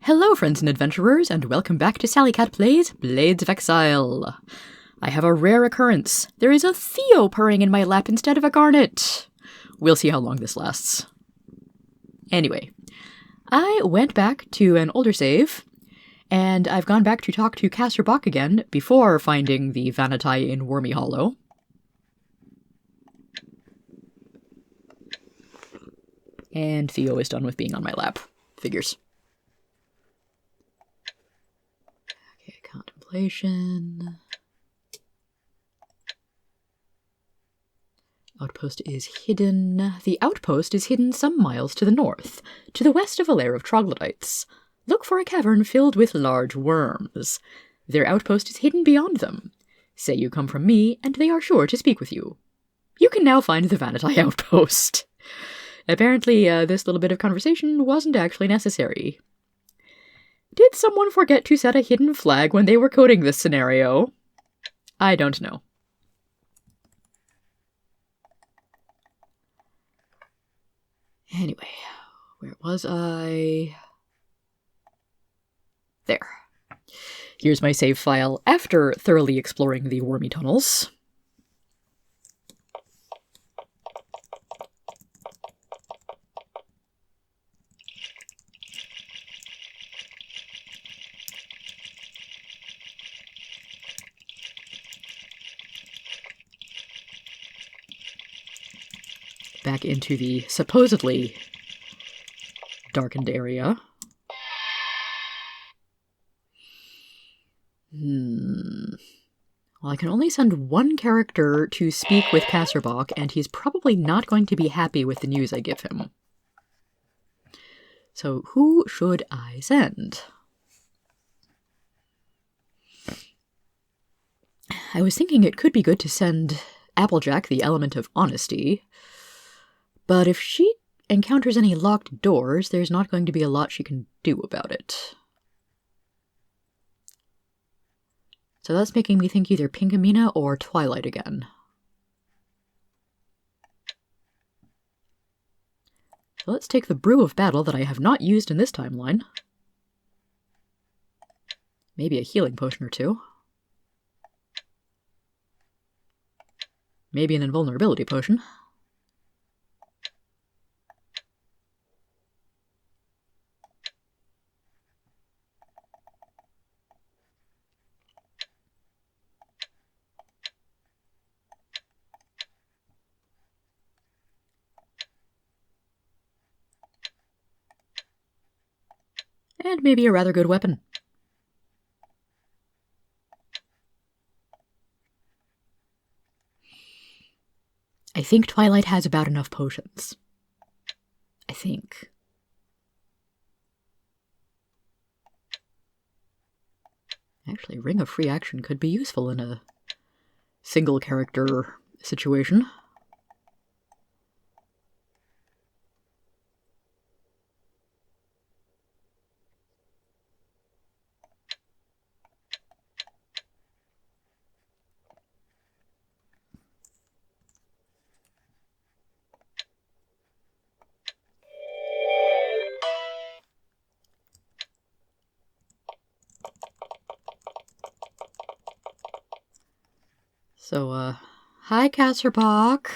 Hello, friends and adventurers, and welcome back to Sally Cat Plays Blades of Exile. I have a rare occurrence. There is a Theo purring in my lap instead of a Garnet. We'll see how long this lasts. Anyway, I went back to an older save, and I've gone back to talk to Casser-Bok again before finding the Vanatai in Wormy Hollow. And Theo is done with being on my lap. Figures. Okay, contemplation. Outpost is hidden. The outpost is hidden some miles to the north, to the west of a lair of troglodytes. Look for a cavern filled with large worms. Their outpost is hidden beyond them. Say you come from me, and they are sure to speak with you. You can now find the Vanatai outpost. Apparently, this little bit of conversation wasn't actually necessary. Did someone forget to set a hidden flag when they were coding this scenario? I don't know. Anyway, where was I? There. Here's my save file after thoroughly exploring the wormy tunnels. Back into the supposedly darkened area. Well, I can only send one character to speak with Casser-Bok, and he's probably not going to be happy with the news I give him. So who should I send? I was thinking it could be good to send Applejack, the element of honesty. But if she encounters any locked doors, there's not going to be a lot she can do about it. So that's making me think either Pinkamena or Twilight again. So let's take the Brew of Battle that I have not used in this timeline. Maybe a healing potion or two. Maybe an invulnerability potion. And maybe a rather good weapon. I think Twilight has about enough potions. I think. Actually, Ring of Free Action could be useful in a single character situation. So, hi, Casser-Bok.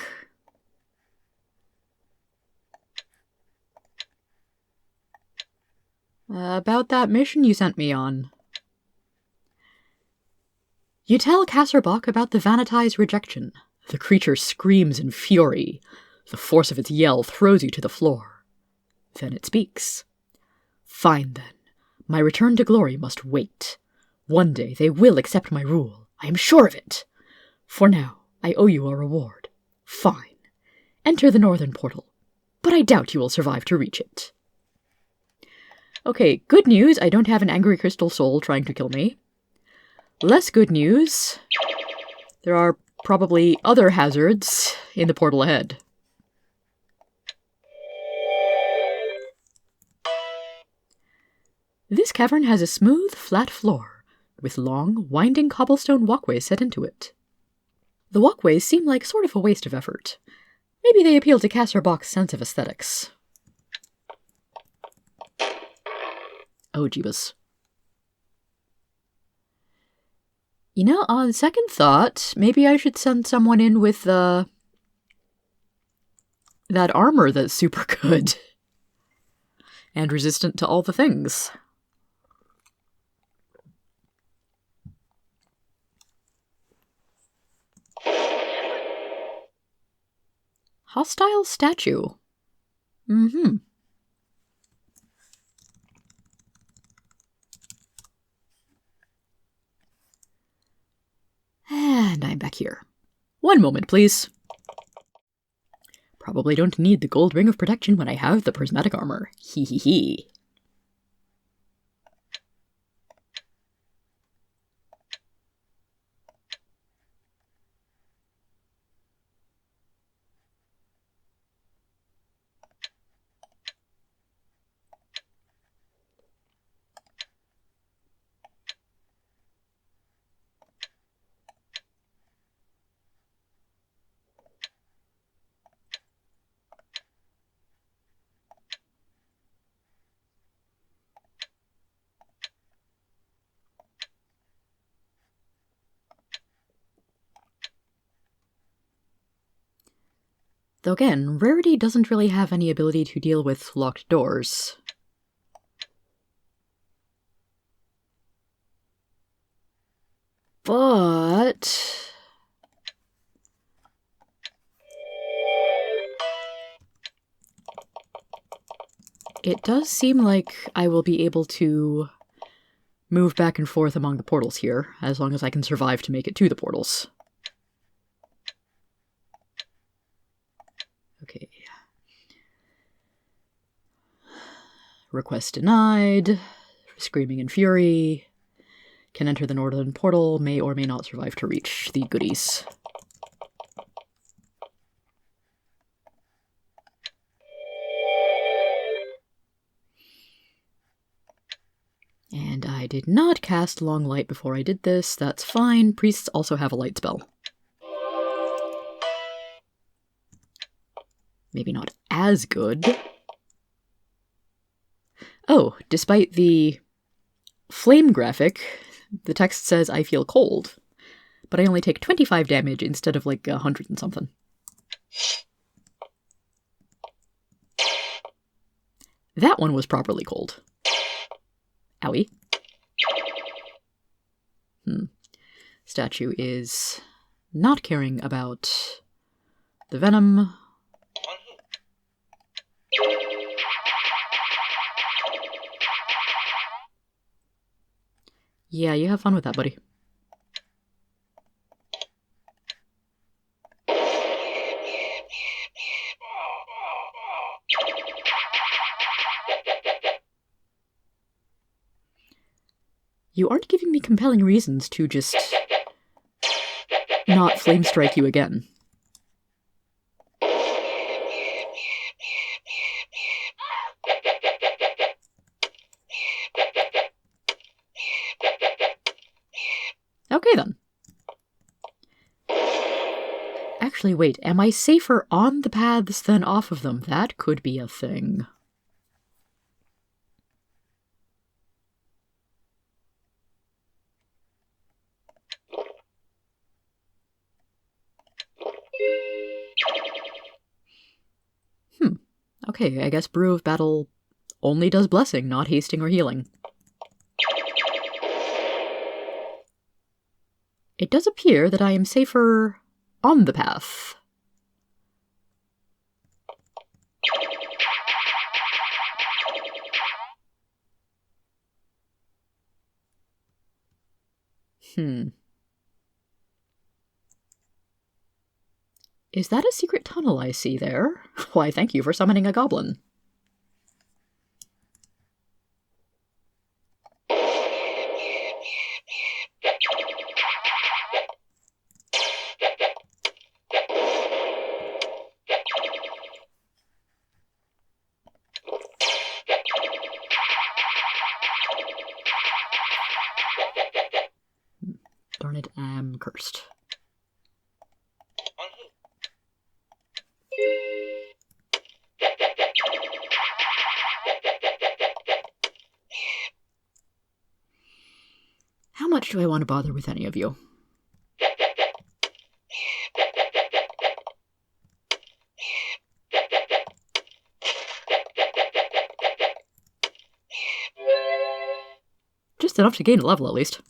About that mission you sent me on. You tell Casser-Bok about the Vanatai's rejection. The creature screams in fury. The force of its yell throws you to the floor. Then it speaks. Fine, then. My return to glory must wait. One day they will accept my rule. I am sure of it. For now, I owe you a reward. Fine. Enter the northern portal, but I doubt you will survive to reach it. Okay, good news, I don't have an angry crystal soul trying to kill me. Less good news, there are probably other hazards in the portal ahead. This cavern has a smooth, flat floor, with long, winding cobblestone walkways set into it. The walkways seem like sort of a waste of effort. Maybe they appeal to Casser-Bok's sense of aesthetics. Oh, jeebus. You know, on second thought, maybe I should send someone in with, that armor that's super good. And resistant to all the things. Hostile statue. Mm-hmm. And I'm back here. One moment, please. Probably don't need the gold ring of protection when I have the prismatic armor. Hee hee hee. Though again, Rarity doesn't really have any ability to deal with locked doors. But... it does seem like I will be able to move back and forth among the portals here, as long as I can survive to make it to the portals. Okay. Request denied. Screaming in fury. Can enter the northern portal, may or may not survive to reach the goodies. And I did not cast Long Light before I did this. That's fine. Priests also have a light spell. Maybe not as good. Oh, despite the flame graphic, the text says I feel cold, but I only take 25 damage instead of like 100 and something. That one was properly cold. Owie. Statue is not caring about the venom. Yeah, you have fun with that, buddy. You aren't giving me compelling reasons to just not flame strike you again. Okay then. Actually, wait, am I safer on the paths than off of them? That could be a thing. Okay, I guess Brew of Battle only does blessing, not hasting or healing. It does appear that I am safer on the path. Is that a secret tunnel I see there? Why, thank you for summoning a goblin. Darn it, I'm cursed. How much do I want to bother with any of you? Just enough to gain a level, at least.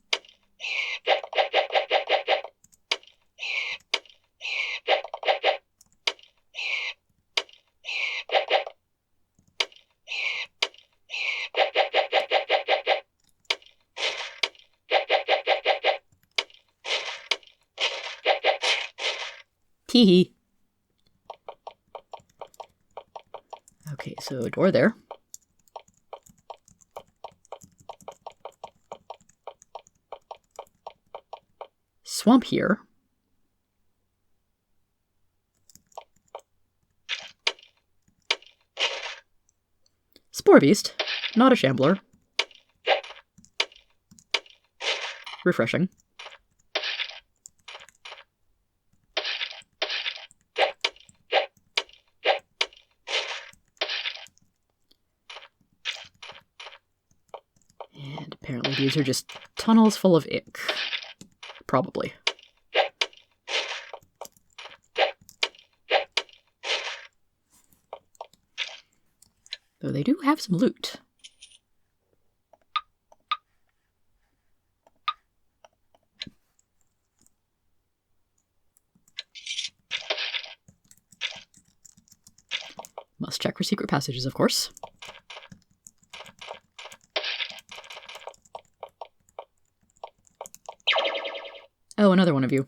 Teehee. Okay, so a door there. Swamp here. Spore Beast, not a shambler. Refreshing. And apparently these are just tunnels full of ick. Probably. Though they do have some loot. Must check for secret passages, of course. Oh, another one of you.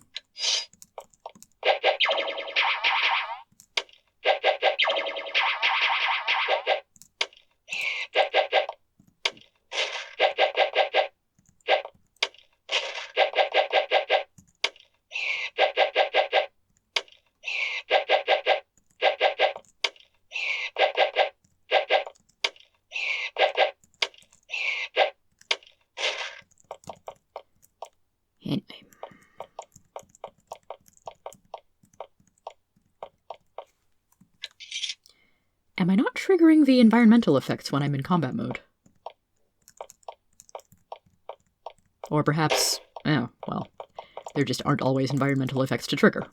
Anyway. Am I not triggering the environmental effects when I'm in combat mode? Or perhaps, oh, well, there just aren't always environmental effects to trigger.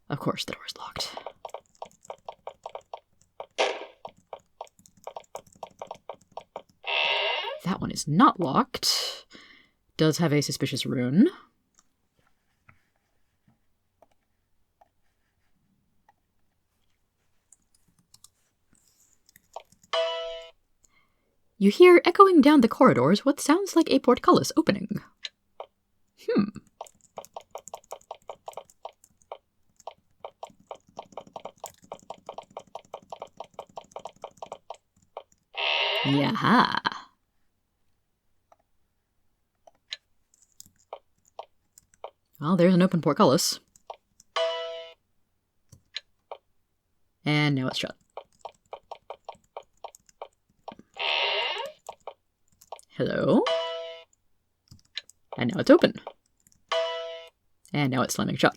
Of course, the door's locked. That one is not locked. Does have a suspicious rune. You hear echoing down the corridors what sounds like a portcullis opening. Yaha. Well, there's an open portcullis. And now it's shut. Hello? And now it's open. And now it's slamming shut.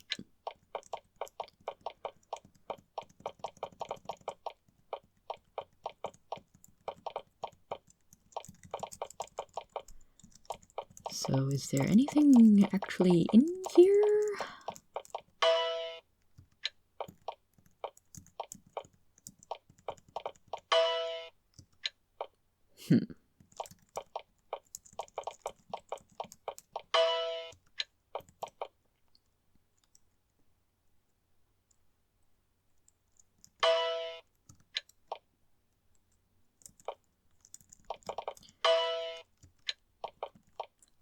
So is there anything actually in here?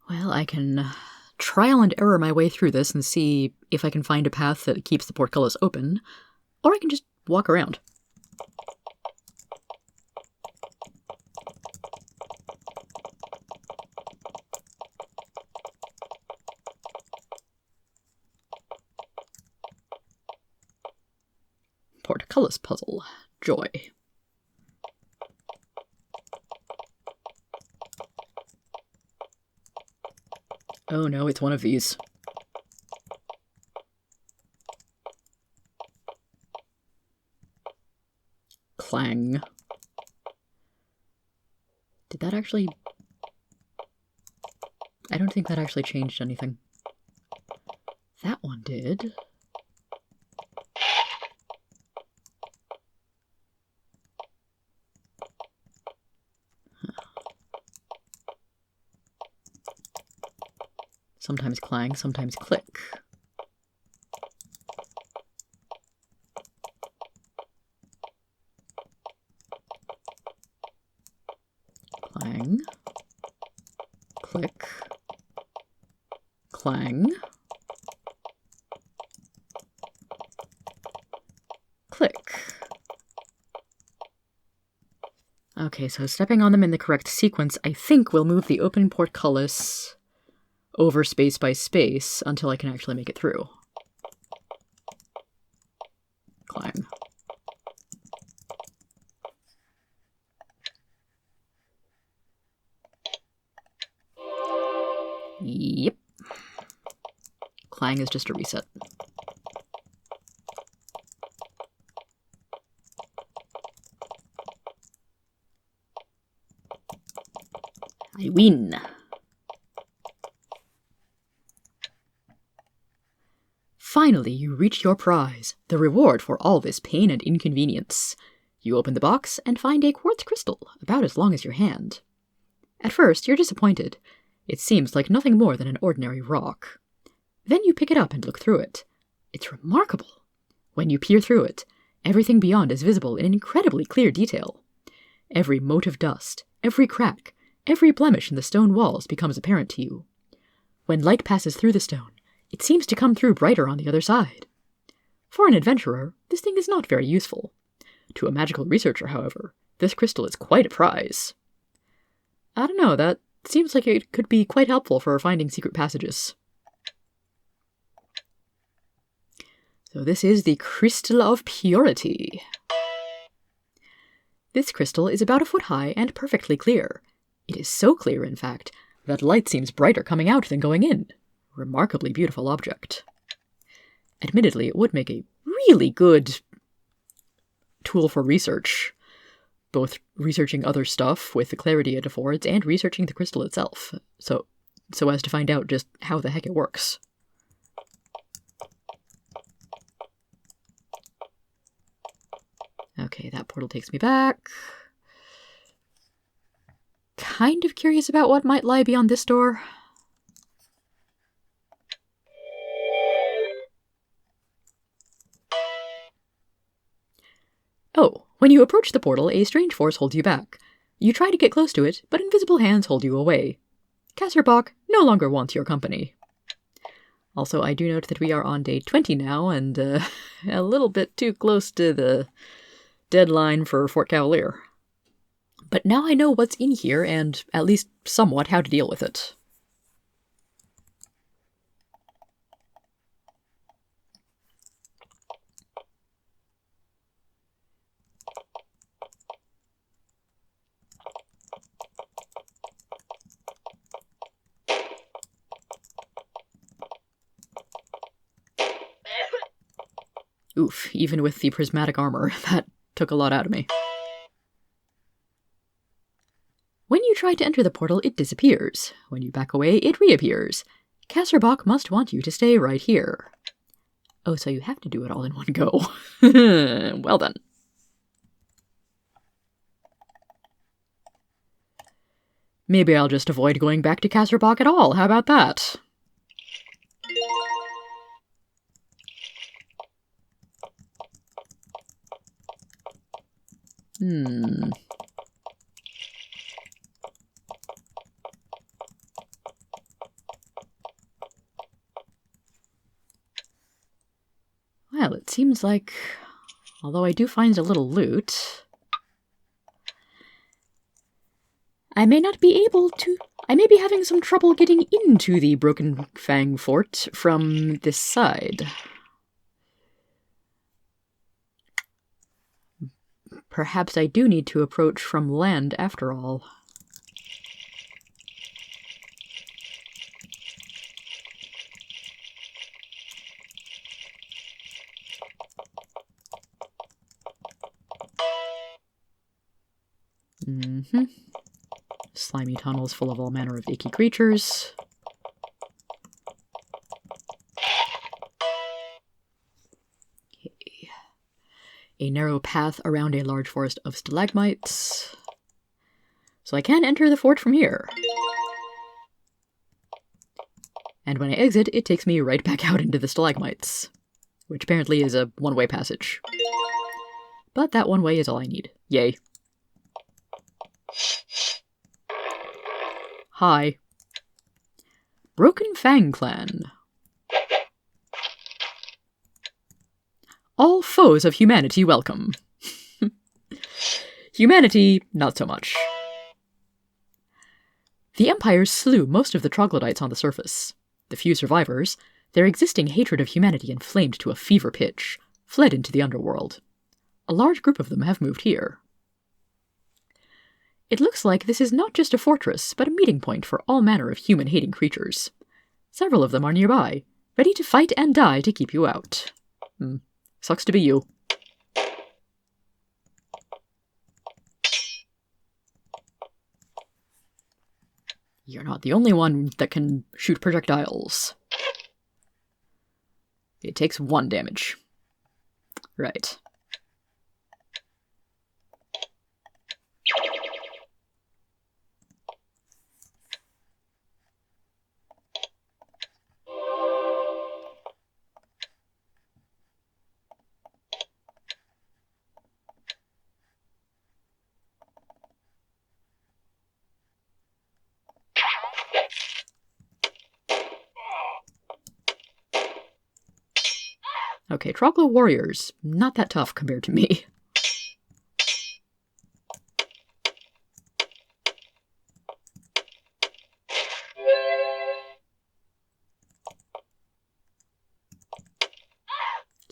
Well, I can trial and error my way through this and see if I can find a path that keeps the portcullis open, or I can just walk around. Portcullis puzzle. Joy. Oh no, it's one of these. Clang. Did that actually... I don't think that actually changed anything. That one did. Sometimes clang, sometimes click. Clang. Click. Clang. Click. Okay, so stepping on them in the correct sequence, I think will move the open portcullis over space by space until I can actually make it through. Climb. Yep. Clang is just a reset. I win. Finally, you reach your prize, the reward for all this pain and inconvenience. You open the box and find a quartz crystal, about as long as your hand. At first, you're disappointed. It seems like nothing more than an ordinary rock. Then you pick it up and look through it. It's remarkable. When you peer through it, everything beyond is visible in incredibly clear detail. Every mote of dust, every crack, every blemish in the stone walls becomes apparent to you. When light passes through the stone, it seems to come through brighter on the other side. For an adventurer, this thing is not very useful. To a magical researcher, however, this crystal is quite a prize. I don't know, that seems like it could be quite helpful for finding secret passages. So this is the Crystal of Purity. This crystal is about a foot high and perfectly clear. It is so clear, in fact, that light seems brighter coming out than going in. Remarkably beautiful object. Admittedly, it would make a really good tool for research, both researching other stuff with the clarity it affords and researching the crystal itself, so as to find out just how the heck it works. Okay, that portal takes me back. Kind of curious about what might lie beyond this door. Oh, when you approach the portal, a strange force holds you back. You try to get close to it, but invisible hands hold you away. Casser-Bok no longer wants your company. Also, I do note that we are on day 20 now, and a little bit too close to the deadline for Fort Cavalier. But now I know what's in here, and at least somewhat how to deal with it. Oof, even with the prismatic armor, that took a lot out of me. When you try to enter the portal, it disappears. When you back away, it reappears. Casser-Bok must want you to stay right here. Oh, so you have to do it all in one go. Well then. Maybe I'll just avoid going back to Casser-Bok at all. How about that? Well, it seems like, although I do find a little loot, I may be having some trouble getting into the Broken Fang Fort from this side. Perhaps I do need to approach from land after all. Slimy tunnels full of all manner of icky creatures. a narrow path around a large forest of stalagmites. So I can enter the fort from here. And when I exit, it takes me right back out into the stalagmites, which apparently is a one-way passage. But that one way is all I need. Yay. Hi. Broken Fang Clan. All foes of humanity welcome. Humanity, not so much. The Empire slew most of the troglodytes on the surface. The few survivors, their existing hatred of humanity inflamed to a fever pitch, fled into the underworld. A large group of them have moved here. It looks like this is not just a fortress, but a meeting point for all manner of human-hating creatures. Several of them are nearby, ready to fight and die to keep you out. Sucks to be you. You're not the only one that can shoot projectiles. It takes 1 damage. Right. Okay, Troglo warriors, not that tough compared to me.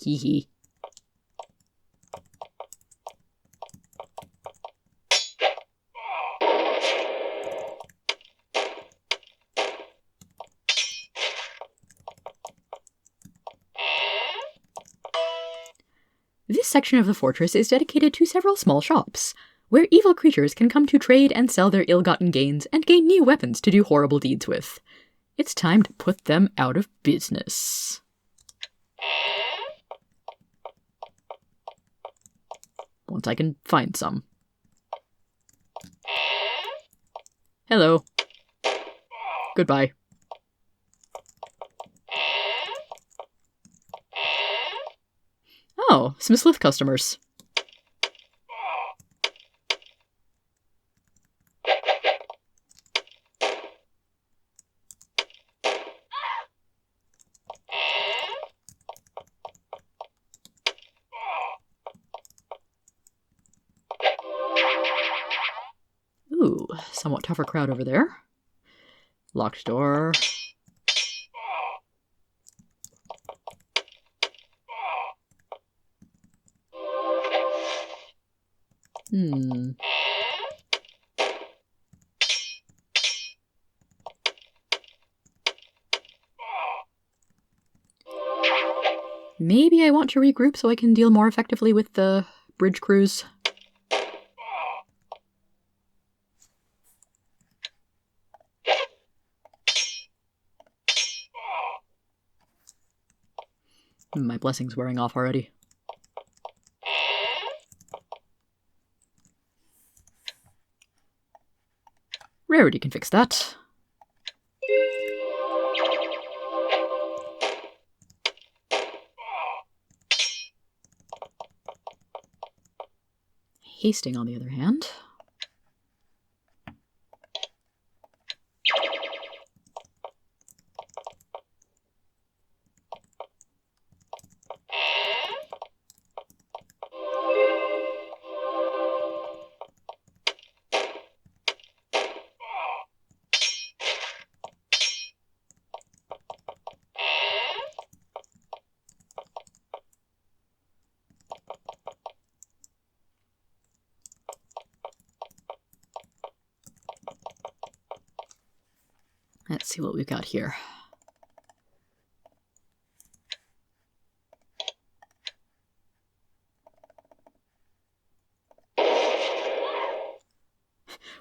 Hee. This section of the fortress is dedicated to several small shops, where evil creatures can come to trade and sell their ill-gotten gains and gain new weapons to do horrible deeds with. It's time to put them out of business. Once I can find some. Hello. Goodbye. Oh, some sleuth customers. Ooh, somewhat tougher crowd over there. Locked door. Maybe I want to regroup so I can deal more effectively with the bridge crews. My blessing's wearing off already. Rarity can fix that. Hasting, on the other hand. Let's see what we've got here.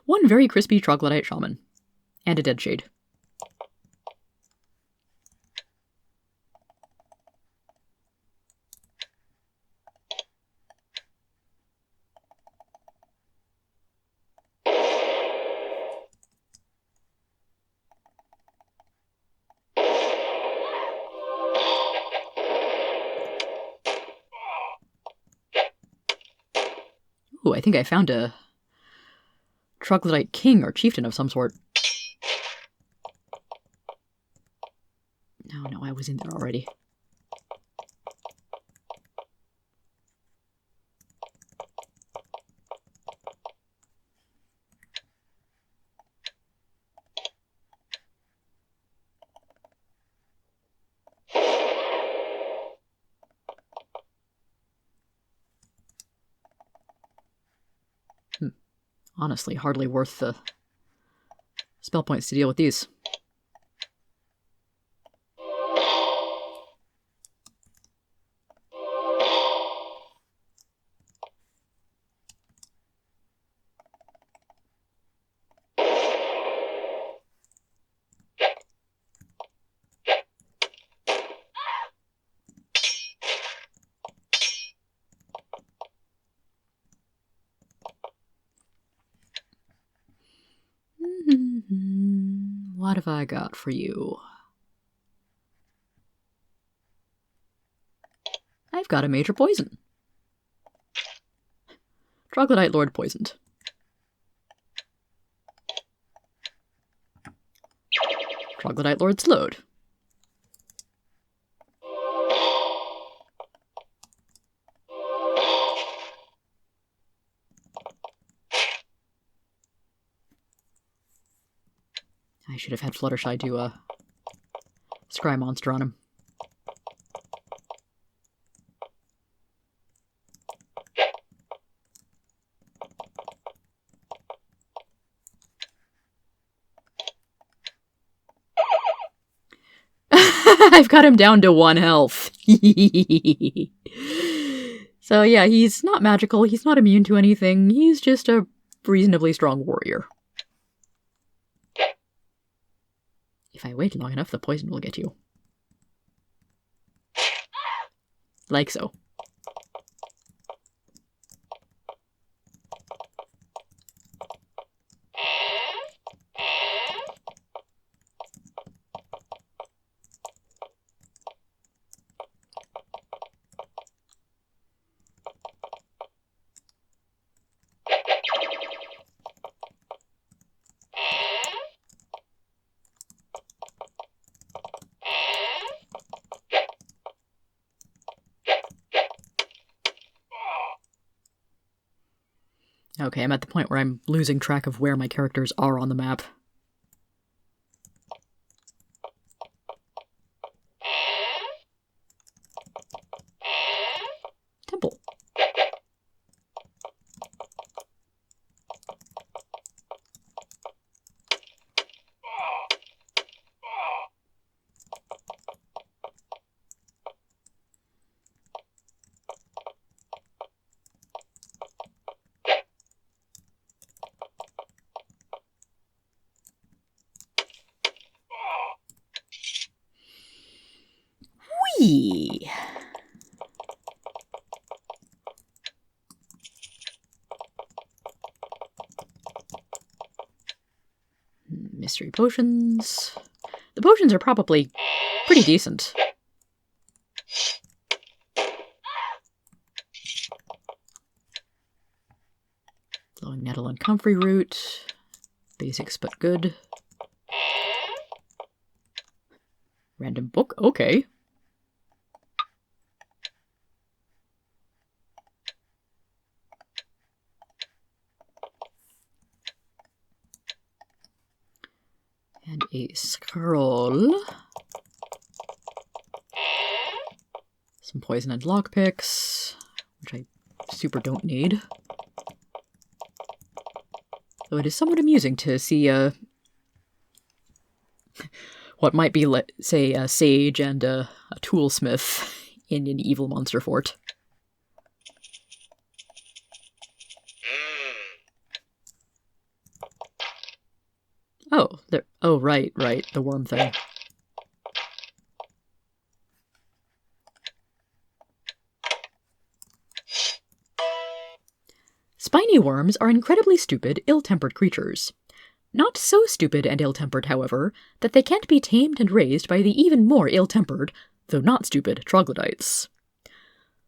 One very crispy troglodyte shaman. And a dead shade. Ooh, I think I found a troglodyte king or chieftain of some sort. No, I was in there already. Honestly, hardly worth the spell points to deal with these. What have I got for you? I've got a major poison. Troglodyte Lord poisoned. Troglodyte Lord slowed. I should have had Fluttershy do a scry monster on him. I've got him down to 1 health. So yeah, he's not magical, he's not immune to anything, he's just a reasonably strong warrior. If I wait long enough, the poison will get you. Like so. Okay, I'm at the point where I'm losing track of where my characters are on the map. Temple. Whee! Mystery potions. The potions are probably pretty decent. Glowing nettle and comfrey root. Basics but good. Random book? Okay. And a scroll. Some poison and lockpicks, which I super don't need. Though it is somewhat amusing to see what might be, say, a sage and a toolsmith in an evil monster fort. Oh, there. Oh, right, the worm thing. Spiny worms are incredibly stupid, ill-tempered creatures. Not so stupid and ill-tempered, however, that they can't be tamed and raised by the even more ill-tempered, though not stupid, troglodytes.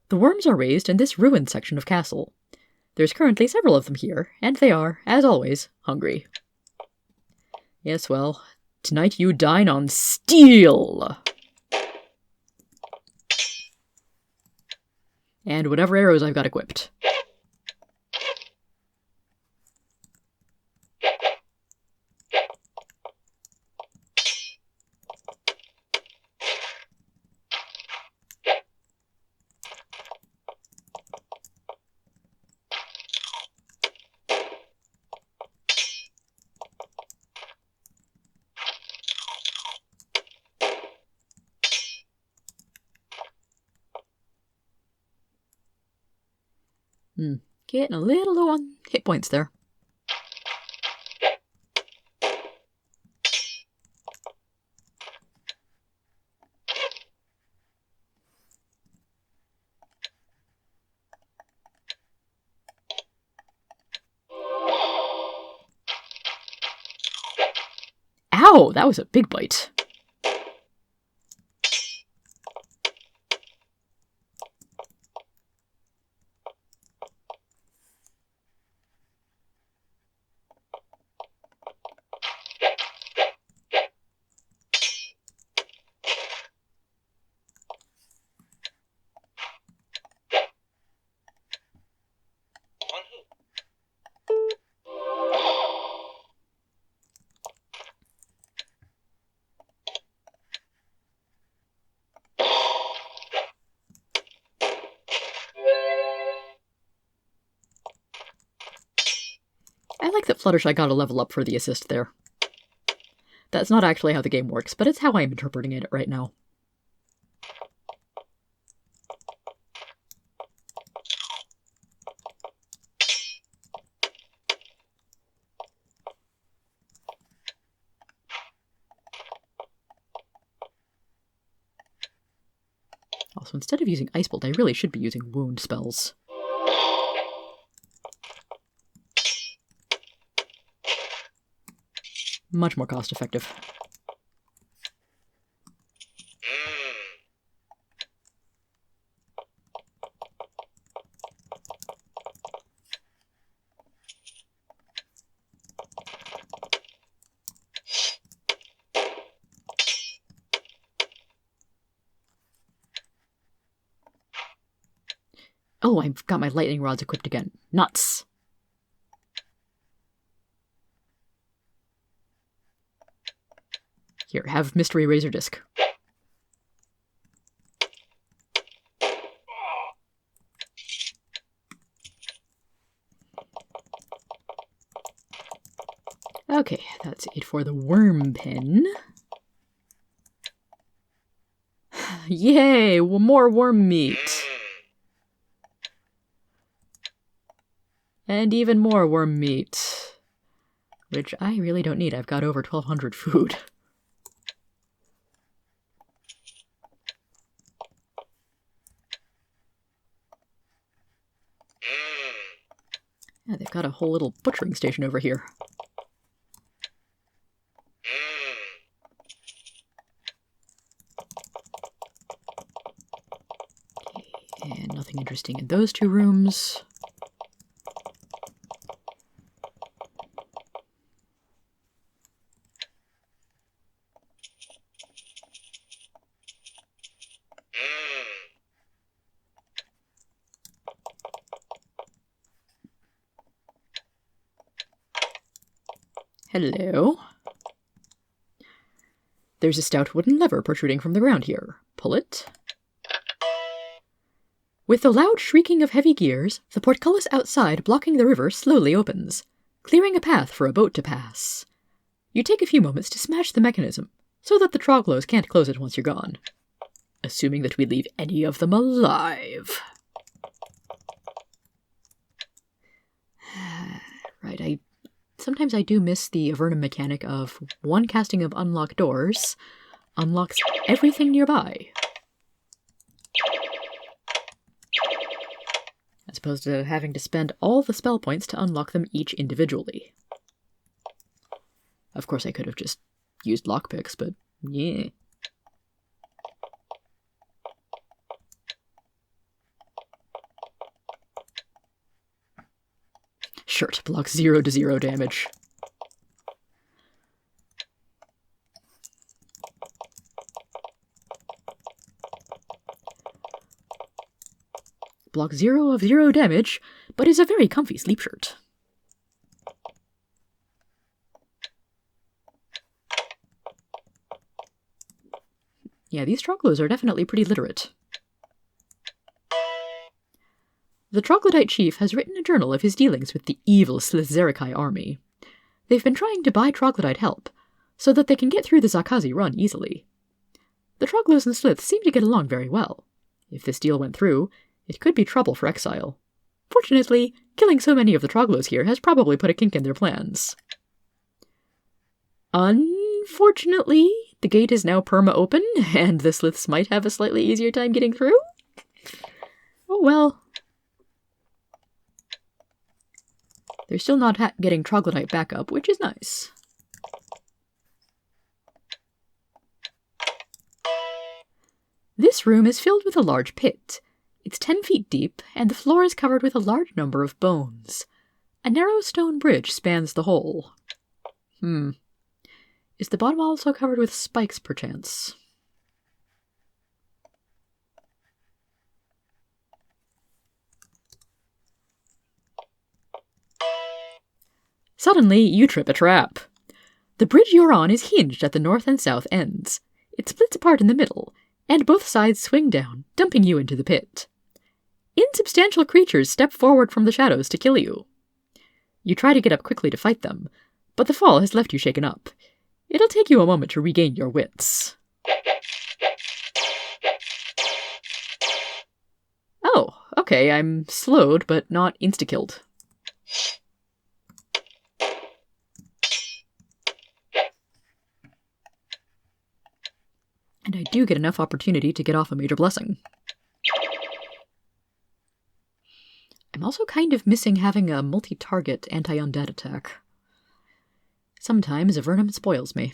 The worms are raised in this ruined section of castle. There's currently several of them here, and they are, as always, hungry. Yes, well, tonight you dine on steel! And whatever arrows I've got equipped. Getting a little low on hit points there. Ow! That was a big bite. I like that Fluttershy got a level up for the assist there. That's not actually how the game works, but it's how I'm interpreting it right now. Also, instead of using Ice Bolt, I really should be using wound spells. Much more cost-effective. Oh, I've got my lightning rods equipped again. Nuts! Here, have Mystery Razor Disc. Okay, that's it for the worm pin. Yay! More worm meat! And even more worm meat. Which I really don't need. I've got over 1,200 food. Yeah, they've got a whole little butchering station over here. Okay, and nothing interesting in those two rooms. Hello. There's a stout wooden lever protruding from the ground here. Pull it. With the loud shrieking of heavy gears, the portcullis outside blocking the river slowly opens, clearing a path for a boat to pass. You take a few moments to smash the mechanism, so that the troglos can't close it once you're gone. Assuming that we leave any of them alive. Right, sometimes I do miss the Avernum mechanic of one casting of Unlock Doors unlocks everything nearby. As opposed to having to spend all the spell points to unlock them each individually. Of course I could have just used lockpicks, but yeah. shirt blocks 0 to 0 damage. Blocks 0 of 0 damage, but is a very comfy sleep shirt. Yeah, these troglos are definitely pretty literate. The troglodyte chief has written a journal of his dealings with the evil Slith-Zerakai army. They've been trying to buy troglodyte help, so that they can get through the za-khazi run easily. The troglos and Sliths seem to get along very well. If this deal went through, it could be trouble for Exile. Fortunately, killing so many of the troglos here has probably put a kink in their plans. Unfortunately, the gate is now perma-open, and the Sliths might have a slightly easier time getting through. Oh well. They're still not getting troglodyte backup, which is nice. This room is filled with a large pit. It's 10 feet deep, and the floor is covered with a large number of bones. A narrow stone bridge spans the whole. Is the bottom also covered with spikes, perchance? Suddenly, you trip a trap. The bridge you're on is hinged at the north and south ends. It splits apart in the middle, and both sides swing down, dumping you into the pit. Insubstantial creatures step forward from the shadows to kill you. You try to get up quickly to fight them, but the fall has left you shaken up. It'll take you a moment to regain your wits. Oh, okay, I'm slowed, but not insta-killed. And I do get enough opportunity to get off a major blessing. I'm also kind of missing having a multi-target anti-undead attack. Sometimes a Vernum spoils me.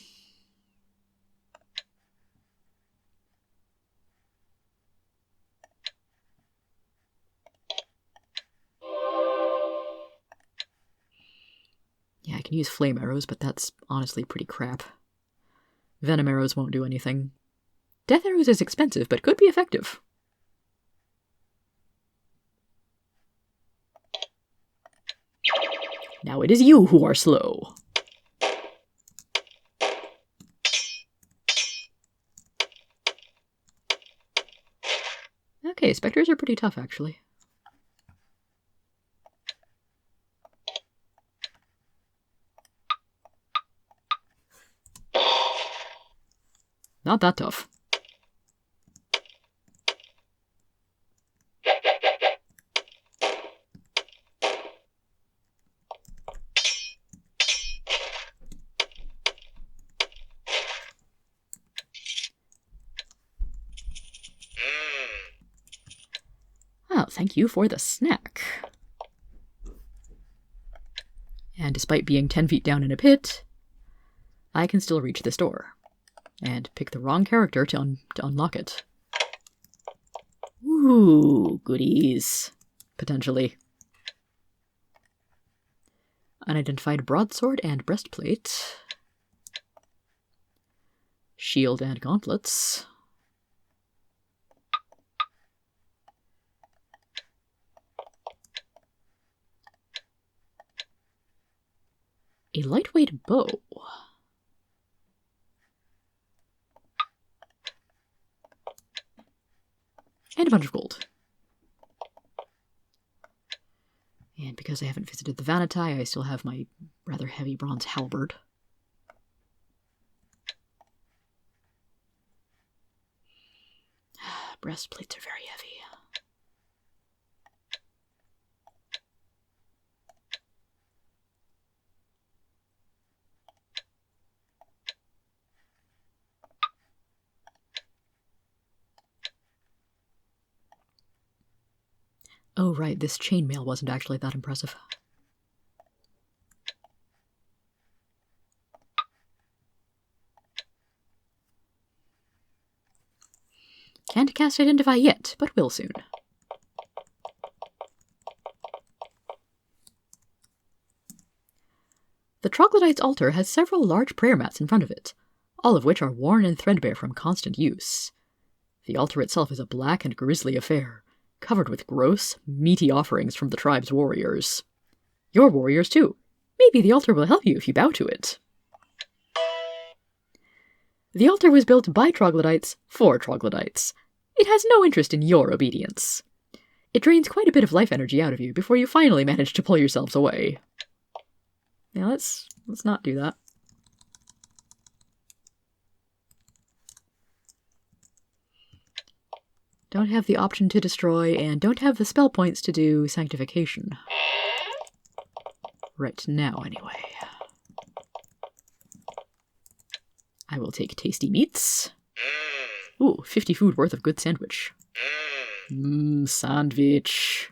Yeah, I can use flame arrows, but that's honestly pretty crap. Venom arrows won't do anything. Death arrows is expensive, but could be effective. Now it is you who are slow. Okay, specters are pretty tough, actually. Not that tough. Well, thank you for the snack. And despite being 10 feet down in a pit, I can still reach this door. And pick the wrong character to unlock it. Ooh, goodies. Potentially. Unidentified broadsword and breastplate. Shield and gauntlets. A lightweight bow. And a bunch of gold. And because I haven't visited the Vanatai, I still have my rather heavy bronze halberd. Breastplates are very heavy. Oh, right, this chainmail wasn't actually that impressive. Can't cast Identify yet, but will soon. troglodyte's altar has several large prayer mats in front of it, all of which are worn and threadbare from constant use. The altar itself is a black and grisly affair, covered with gross, meaty offerings from the tribe's warriors. Your warriors, too. Maybe the altar will help you if you bow to it. The altar was built by troglodytes for troglodytes. It has no interest in your obedience. It drains quite a bit of life energy out of you before you finally manage to pull yourselves away. Now let's not do that. Don't have the option to destroy, and don't have the spell points to do sanctification. Right now, anyway. I will take tasty meats. Ooh, 50 food worth of good sandwich. Sandwich.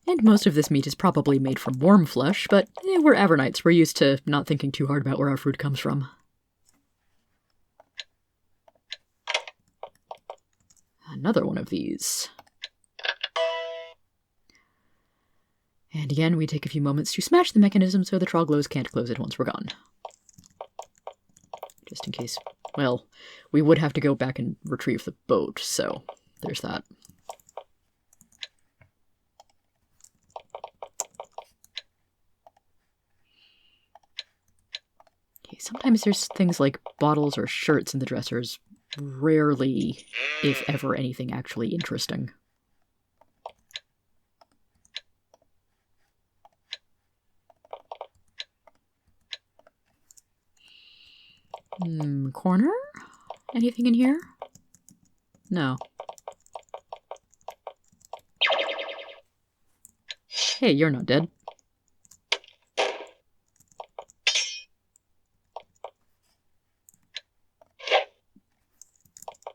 And most of this meat is probably made from worm flesh, but we're Avernites. We're used to not thinking too hard about where our food comes from. Another one of these. And again, we take a few moments to smash the mechanism so the troglos can't close it once we're gone. Just in case. Well, we would have to go back and retrieve the boat, so there's that. Okay, sometimes there's things like bottles or shirts in the dressers. Rarely, if ever, anything actually interesting. Corner? Anything in here? No. Hey, you're not dead.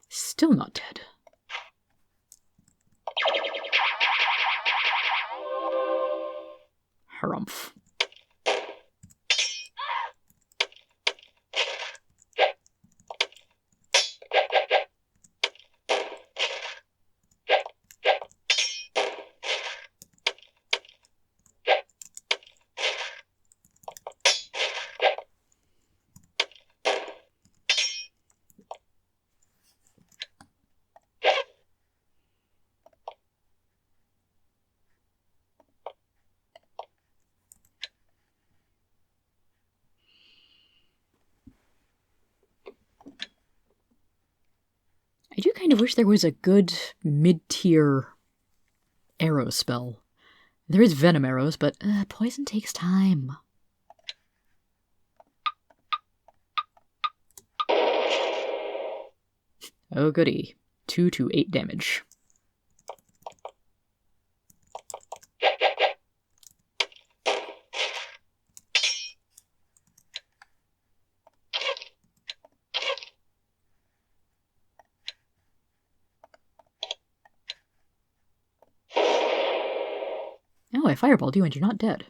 Still not dead. Harumph. I do kind of wish there was a good mid-tier arrow spell. There is venom arrows, but poison takes time. Oh goody. 2 to 8 damage. Oh, I fireballed you and you're not dead.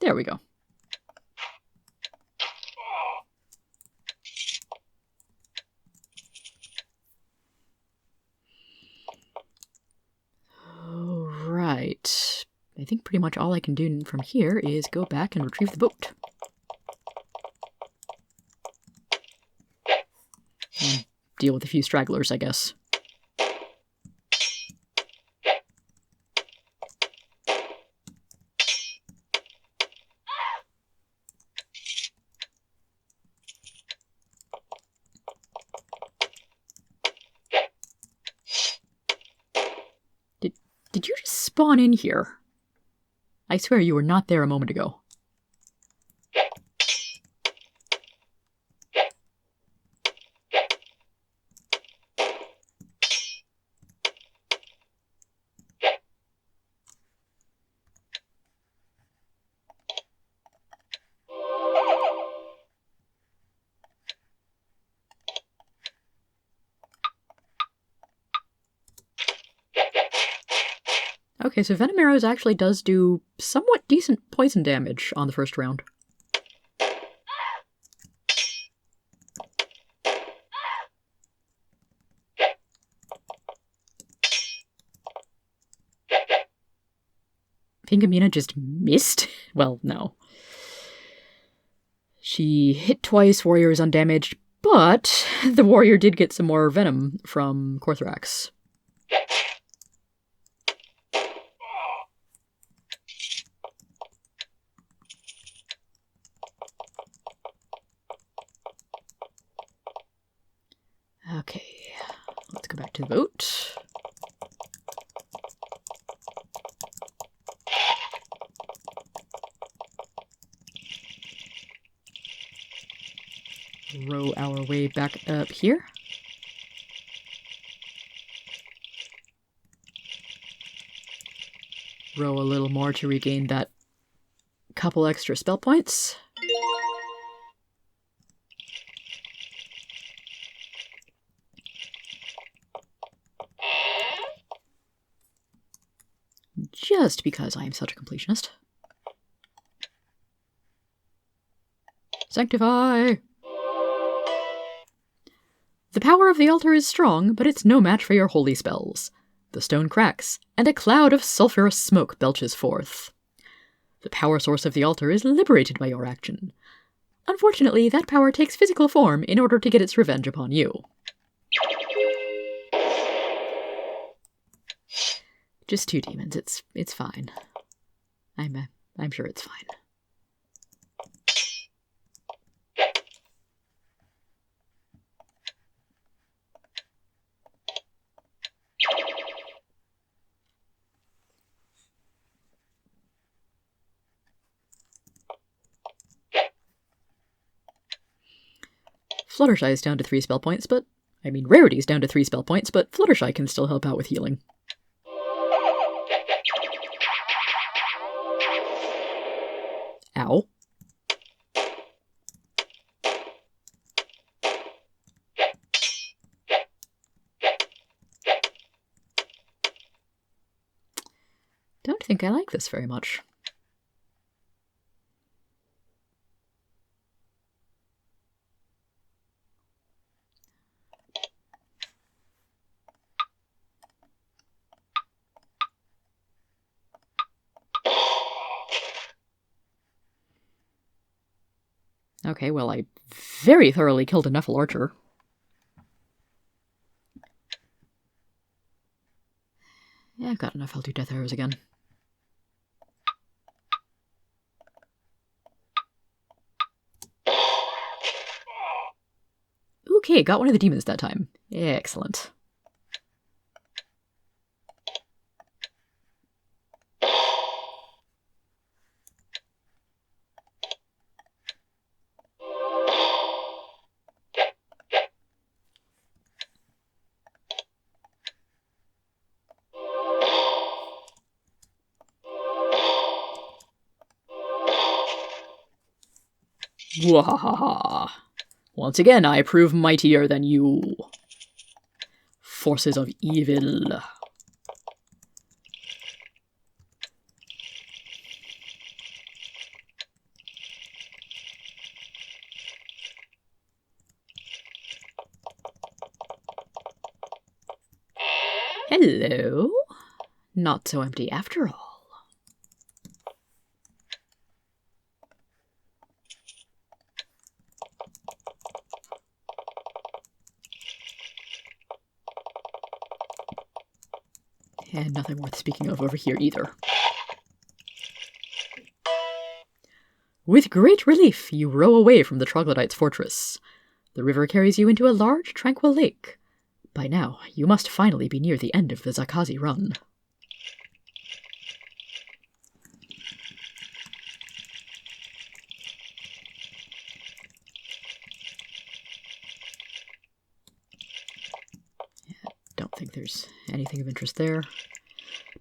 There we go. All right. I think pretty much all I can do from here is go back and retrieve the boat. And deal with a few stragglers, I guess. Did you just spawn in here? I swear you were not there a moment ago. Okay, so Venom Arrows actually does do somewhat decent poison damage on the first round. Pinkamena just missed? Well, no. She hit twice, warrior is undamaged, but the warrior did get some more venom from Korthrax. Okay, let's go back to the boat. Row our way back up here. Row a little more to regain that couple extra spell points. Just because I am such a completionist. Sanctify! The power of the altar is strong, but it's no match for your holy spells. The stone cracks, and a cloud of sulphurous smoke belches forth. The power source of the altar is liberated by your action. Unfortunately, that power takes physical form in order to get its revenge upon you. Just 2 demons, it's fine. I'm sure it's fine. Fluttershy is down to 3 spell points, but... Rarity is down to 3 spell points, but Fluttershy can still help out with healing. Ow. Don't think I like this very much. Okay, well, I very thoroughly killed a Nephil Archer. Yeah, I've got enough. I'll do Death Arrows again. Okay, got one of the demons that time. Excellent. Wahaha! Once again, I prove mightier than you. Forces of evil. Hello. Not so empty after all. And nothing worth speaking of over here either. With great relief, you row away from the Troglodytes' fortress. The river carries you into a large, tranquil lake. By now, you must finally be near the end of the za-khazi run. Don't think there's anything of interest there.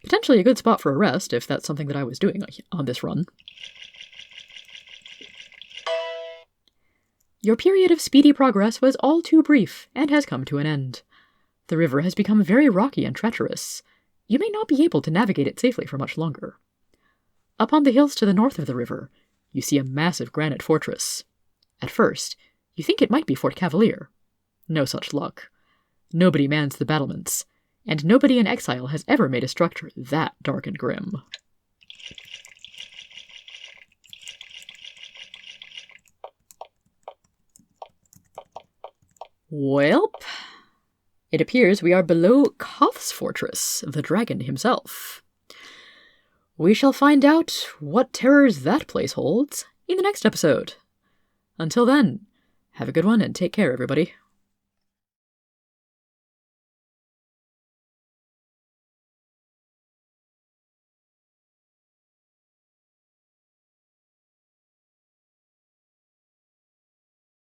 Potentially a good spot for a rest, if that's something that I was doing on this run. Your period of speedy progress was all too brief, and has come to an end. The river has become very rocky and treacherous. you may not be able to navigate it safely for much longer. Up on the hills to the north of the river, you see a massive granite fortress. At first, you think it might be Fort Cavalier. No such luck. Nobody mans the battlements, and nobody in Exile has ever made a structure that dark and grim. Welp, it appears we are below Koth's fortress, the dragon himself. We shall find out what terrors that place holds in the next episode. Until then, have a good one and take care, everybody.